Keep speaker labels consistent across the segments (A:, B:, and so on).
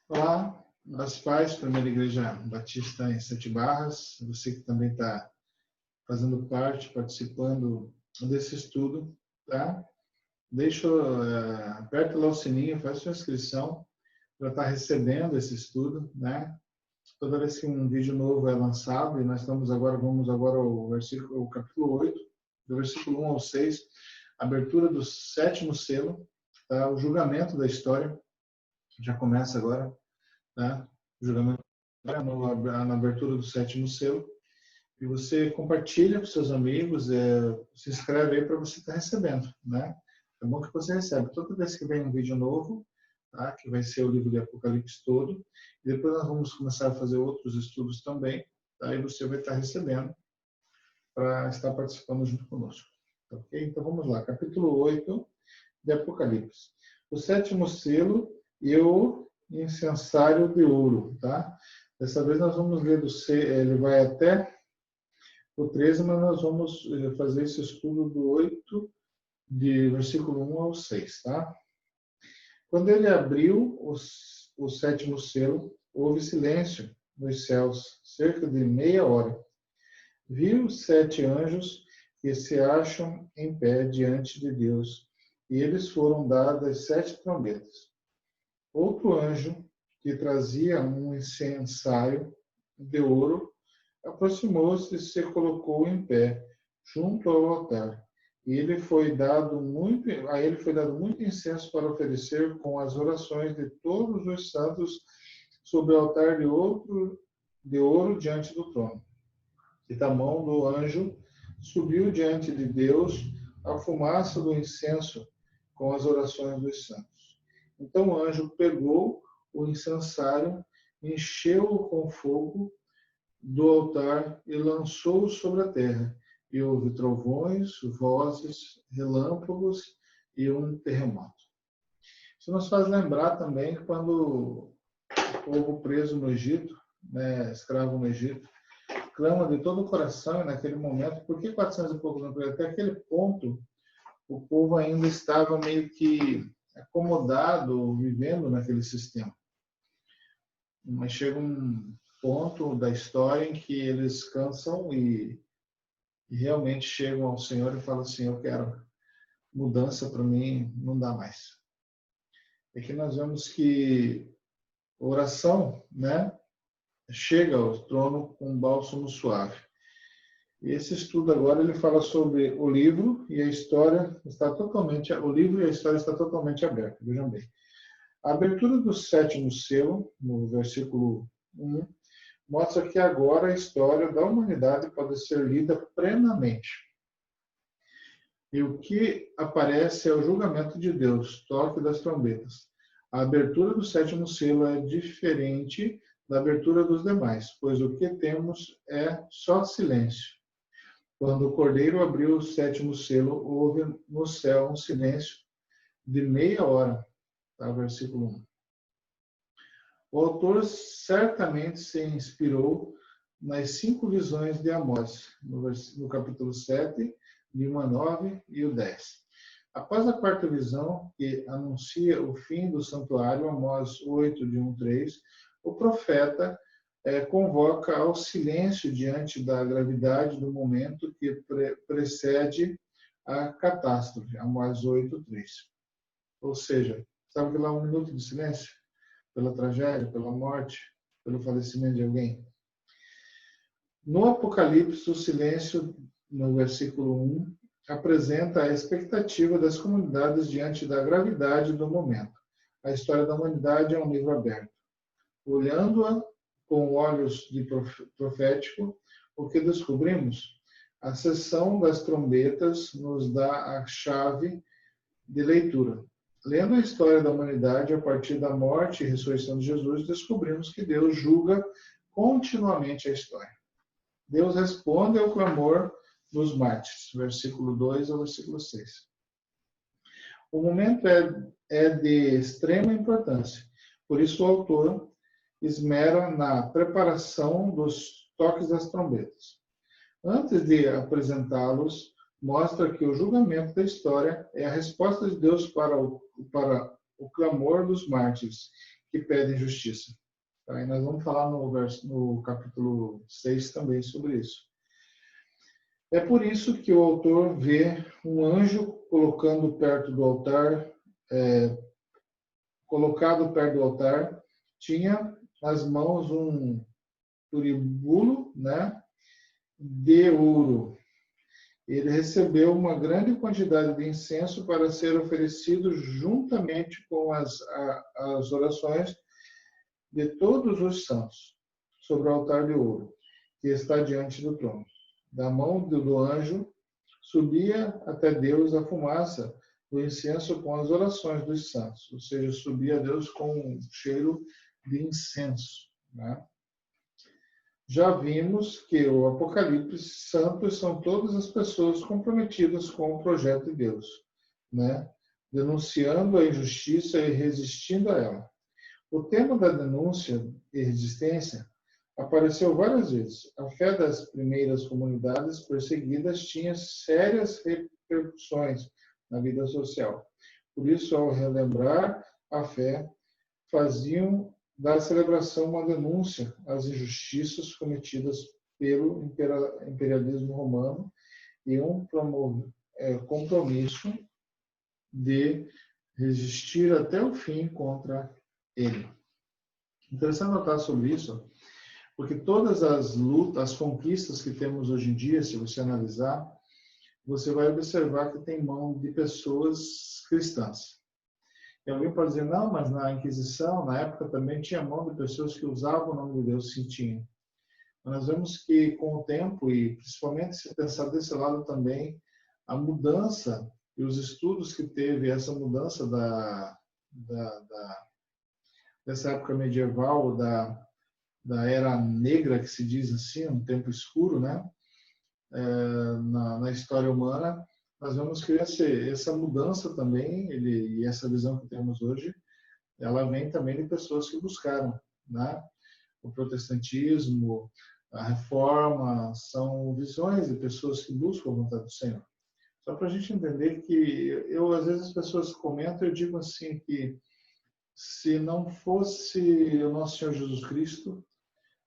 A: Olá, as paz, Primeira Igreja Batista em Sete Barras, você que também está fazendo parte, participando desse estudo, tá? Aperta lá o sininho, faz sua inscrição para estar recebendo esse estudo, né? Toda vez que um vídeo novo é lançado, e vamos agora ao capítulo 8, do versículo 1 ao 6, abertura do sétimo selo, tá? O julgamento da história, já começa agora. Tá? O julgamento na abertura do sétimo selo. E você compartilha com seus amigos, se inscreve aí para você estar recebendo. Né? É bom que você recebe. Toda vez que vem um vídeo novo, tá? Que vai ser o livro de Apocalipse todo, e depois nós vamos começar a fazer outros estudos também, tá? E você vai estar recebendo para estar participando junto conosco. Ok? Então vamos lá, capítulo 8 de Apocalipse. O sétimo selo e o incensário de ouro, tá? Dessa vez nós vamos ler ele vai até o 13, mas nós vamos fazer esse estudo do 8, de versículo 1 ao 6, tá? Quando ele abriu o sétimo selo, houve silêncio nos céus, cerca de meia hora. Viu 7 anjos que se acham em pé diante de Deus, e eles foram dadas 7 trombetas. Outro anjo, que trazia um incensário de ouro, aproximou-se e se colocou em pé, junto ao altar. E a ele foi dado muito incenso para oferecer com as orações de todos os santos sobre o altar de ouro diante do trono. E da mão do anjo subiu diante de Deus a fumaça do incenso com as orações dos santos. Então o anjo pegou o incensário, encheu-o com fogo do altar e lançou-o sobre a terra. E houve trovões, vozes, relâmpagos e um terremoto. Isso nos faz lembrar também quando o povo preso no Egito, né, escravo no Egito, clama de todo o coração, e naquele momento, por que 400 e poucos anos? Até aquele ponto, o povo ainda estava meio que acomodado, vivendo naquele sistema. Mas chega um ponto da história em que eles cansam e realmente chegam ao Senhor e falam assim, eu quero mudança, para mim não dá mais. Aqui nós vemos que a oração, né, chega ao trono com um bálsamo suave. E esse estudo agora ele fala sobre o livro e a história está totalmente, o livro e a história está totalmente aberta. Vejam bem. A abertura do sétimo selo, no versículo 1, mostra que agora a história da humanidade pode ser lida plenamente. E o que aparece é o julgamento de Deus, toque das trombetas. A abertura do sétimo selo é diferente da abertura dos demais, pois o que temos é só silêncio. Quando o Cordeiro abriu o sétimo selo, houve no céu um silêncio de meia hora. Tá? Versículo 1. O autor certamente se inspirou nas 5 visões de Amós, no capítulo 7, de 1 a 9 e o 10. Após a quarta visão, que anuncia o fim do santuário, Amós 8, de 1 a 3, o profeta convoca ao silêncio diante da gravidade do momento que precede a catástrofe, Amós 8, 3. Ou seja, sabe que lá 1 minuto de silêncio? Pela tragédia, pela morte, pelo falecimento de alguém. No Apocalipse, o silêncio, no versículo 1, apresenta a expectativa das comunidades diante da gravidade do momento. A história da humanidade é um livro aberto. Olhando-a com olhos de profético, o que descobrimos? A sessão das trombetas nos dá a chave de leitura. Lendo a história da humanidade a partir da morte e ressurreição de Jesus, descobrimos que Deus julga continuamente a história. Deus responde ao clamor dos mártires, versículo 2 ao versículo 6. O momento é de extrema importância, por isso o autor esmera na preparação dos toques das trombetas. Antes de apresentá-los, mostra que o julgamento da história é a resposta de Deus para o clamor dos mártires que pedem justiça. Tá? E nós vamos falar no capítulo 6 também sobre isso. É por isso que o autor vê um anjo colocado perto do altar, tinha nas mãos um turíbulo, né, de ouro. Ele recebeu uma grande quantidade de incenso para ser oferecido juntamente com as orações de todos os santos sobre o altar de ouro que está diante do trono. Da mão do anjo subia até Deus a fumaça do incenso com as orações dos santos, ou seja, subia a Deus com um cheiro de incenso, né? Já vimos que o Apocalipse santos são todas as pessoas comprometidas com o projeto de Deus, né? Denunciando a injustiça e resistindo a ela. O tema da denúncia e resistência apareceu várias vezes. A fé das primeiras comunidades perseguidas tinha sérias repercussões na vida social. Por isso, ao relembrar a fé, faziam da celebração uma denúncia às injustiças cometidas pelo imperialismo romano e um compromisso de resistir até o fim contra ele. Interessante notar sobre isso, porque todas as lutas, as conquistas que temos hoje em dia, se você analisar, você vai observar que tem mão de pessoas cristãs. E alguém pode dizer, não, mas na Inquisição, na época, também tinha mão de pessoas que usavam o nome de Deus, sim, tinha. Mas nós vemos que, com o tempo, e principalmente se pensar desse lado também, a mudança e os estudos que teve essa mudança dessa época medieval, da era negra, que se diz assim, um tempo escuro, né? Na história humana, nós vemos que essa mudança também, e essa visão que temos hoje, ela vem também de pessoas que buscaram, né? O protestantismo, a reforma, são visões de pessoas que buscam a vontade do Senhor. Só para a gente entender que, às vezes as pessoas comentam, eu digo assim, que se não fosse o nosso Senhor Jesus Cristo,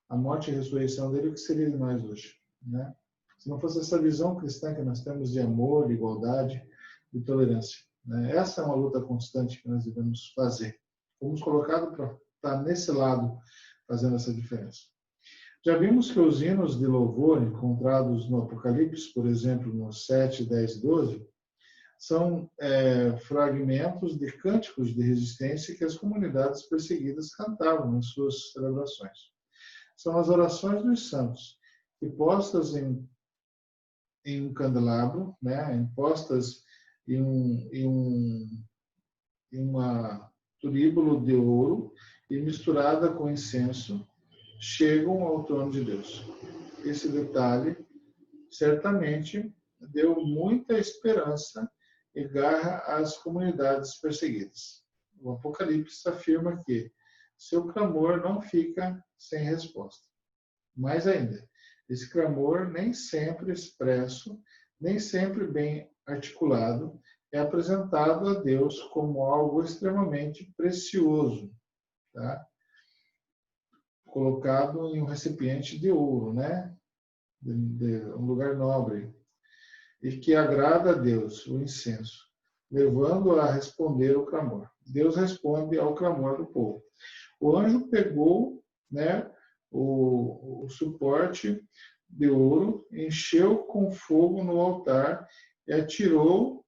A: a morte e a ressurreição dele, o que seria de nós hoje, né? Se não fosse essa visão cristã que nós temos de amor, de igualdade, de tolerância, né? Essa é uma luta constante que nós devemos fazer. Fomos colocados para estar nesse lado, fazendo essa diferença. Já vimos que os hinos de louvor encontrados no Apocalipse, por exemplo, no 7, 10 e 12, são fragmentos de cânticos de resistência que as comunidades perseguidas cantavam em suas celebrações. São as orações dos santos, que postas em um candelabro, né, postas em uma turíbulo de ouro e misturada com incenso, chegam ao trono de Deus. Esse detalhe certamente deu muita esperança e garra às comunidades perseguidas. O Apocalipse afirma que seu clamor não fica sem resposta. Mais ainda, esse clamor, nem sempre expresso, nem sempre bem articulado, é apresentado a Deus como algo extremamente precioso, tá? Colocado em um recipiente de ouro, né? De um lugar nobre, e que agrada a Deus, o incenso, levando a responder o clamor. Deus responde ao clamor do povo. O anjo pegou, né, o suporte de ouro, encheu com fogo no altar e atirou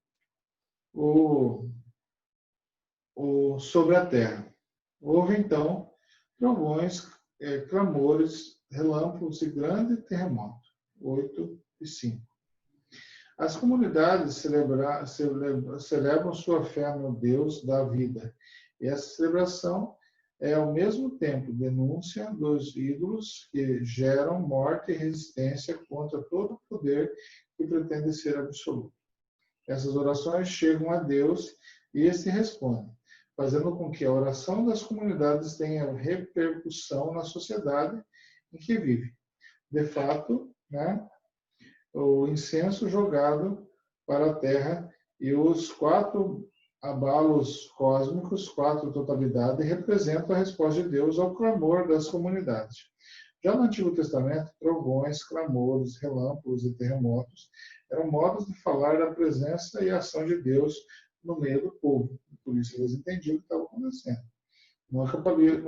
A: sobre a terra. Houve então trovões, clamores, relâmpagos e grande terremoto. 8 e 5. As comunidades celebram sua fé no Deus da vida. E essa celebração é, ao mesmo tempo, denúncia dos ídolos que geram morte e resistência contra todo o poder que pretende ser absoluto. Essas orações chegam a Deus e este responde, fazendo com que a oração das comunidades tenha repercussão na sociedade em que vive. De fato, né, o incenso jogado para a terra e os 4 abalos cósmicos, 4 totalidade, representam a resposta de Deus ao clamor das comunidades. Já no Antigo Testamento, trovões, clamores, relâmpagos e terremotos eram modos de falar da presença e ação de Deus no meio do povo. Por isso eles entendiam o que estava acontecendo. No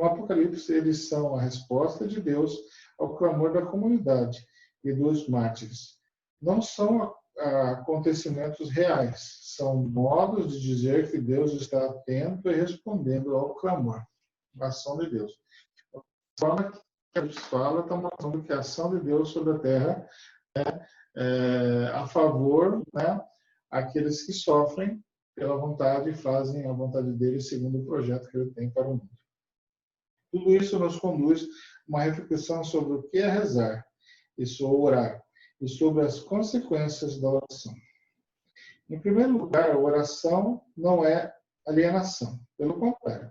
A: Apocalipse, eles são a resposta de Deus ao clamor da comunidade e dos mártires. Não são acontecimentos reais, são modos de dizer que Deus está atento e respondendo ao clamor, a ação de Deus. A forma que a gente fala está mostrando que a ação de Deus sobre a terra é a favor, né, aqueles que sofrem pela vontade e fazem a vontade dele segundo o projeto que ele tem para o mundo. Tudo isso nos conduz a uma reflexão sobre o que é rezar, e sobre orar, e sobre as consequências da oração. Em primeiro lugar, a oração não é alienação. Pelo contrário,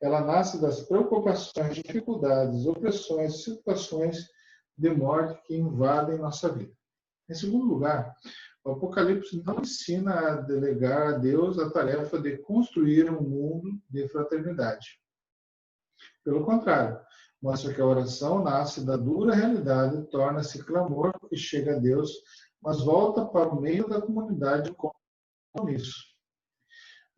A: ela nasce das preocupações, dificuldades, opressões, situações de morte que invadem nossa vida. Em segundo lugar, o Apocalipse não ensina a delegar a Deus a tarefa de construir um mundo de fraternidade. Pelo contrário, mostra que a oração nasce da dura realidade, torna-se clamor que chega a Deus, mas volta para o meio da comunidade com compromisso.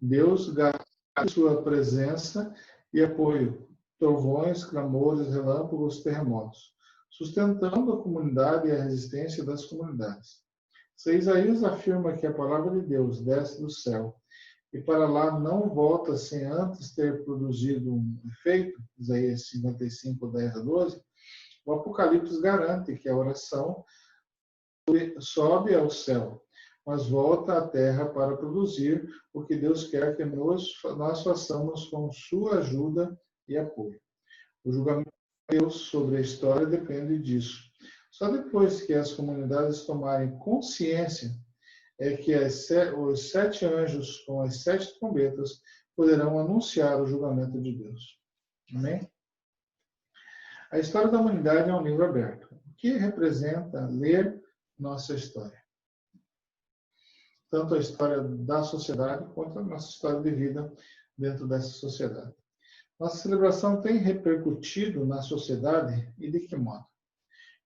A: Deus garante sua presença e apoio, trovões, clamores, relâmpagos, terremotos, sustentando a comunidade e a resistência das comunidades. Se Isaías afirma que a palavra de Deus desce do céu e para lá não volta sem antes ter produzido um efeito, Isaías 55, 10 a 12, o Apocalipse garante que a oração sobe ao céu, mas volta à terra para produzir o que Deus quer que nós façamos com sua ajuda e apoio. O julgamento de Deus sobre a história depende disso. Só depois que as comunidades tomarem consciência é que os 7 anjos com as 7 trombetas poderão anunciar o julgamento de Deus. Amém? A história da humanidade é um livro aberto. O que representa ler nossa história? Tanto a história da sociedade quanto a nossa história de vida dentro dessa sociedade. Nossa celebração tem repercutido na sociedade e de que modo?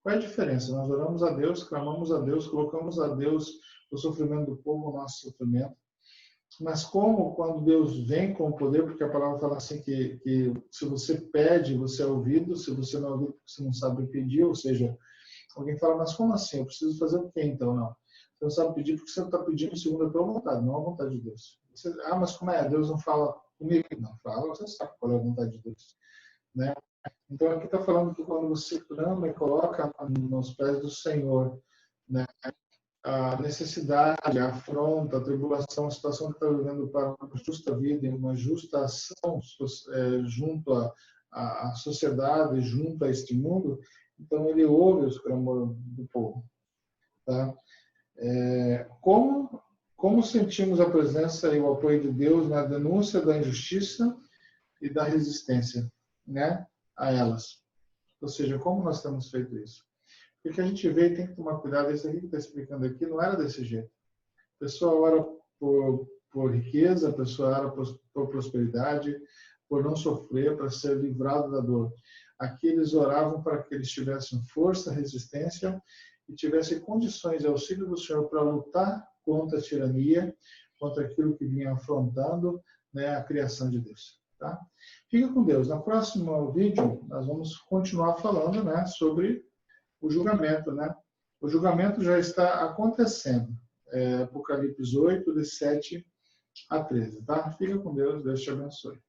A: Qual é a diferença? Nós oramos a Deus, clamamos a Deus, colocamos a Deus o sofrimento do povo, o nosso sofrimento. Mas como quando Deus vem com o poder, porque a palavra fala assim que se você pede, você é ouvido, se você não é ouvido, você não sabe pedir, ou seja, alguém fala, mas como assim? Eu preciso fazer o quê então? Não. Você não sabe pedir porque você não está pedindo segundo a tua vontade, não a vontade de Deus. Você, mas como é? Deus não fala comigo? Não fala, você sabe qual é a vontade de Deus. Né? Então aqui está falando que quando você clama e coloca nos pés do Senhor, né, a necessidade, a afronta, a tribulação, a situação que está vivendo para uma justa vida e uma justa ação junto à sociedade, junto a este mundo, então ele ouve os clamores do povo. Tá? Como sentimos a presença e o apoio de Deus na denúncia da injustiça e da resistência, né, a elas? Ou seja, como nós temos feito isso? Porque a gente vê e tem que tomar cuidado, isso aqui que está explicando aqui não era desse jeito. A pessoa ora por riqueza, a pessoa ora por prosperidade, por não sofrer, para ser livrado da dor. Aqui eles oravam para que eles tivessem força, resistência e tivessem condições e auxílio do Senhor para lutar contra a tirania, contra aquilo que vinha afrontando, né, a criação de Deus. Tá? Fica com Deus. No próximo vídeo, nós vamos continuar falando, né, sobre o julgamento, né? O julgamento já está acontecendo. Apocalipse 8, de 7 a 13, tá? Fica com Deus, Deus te abençoe.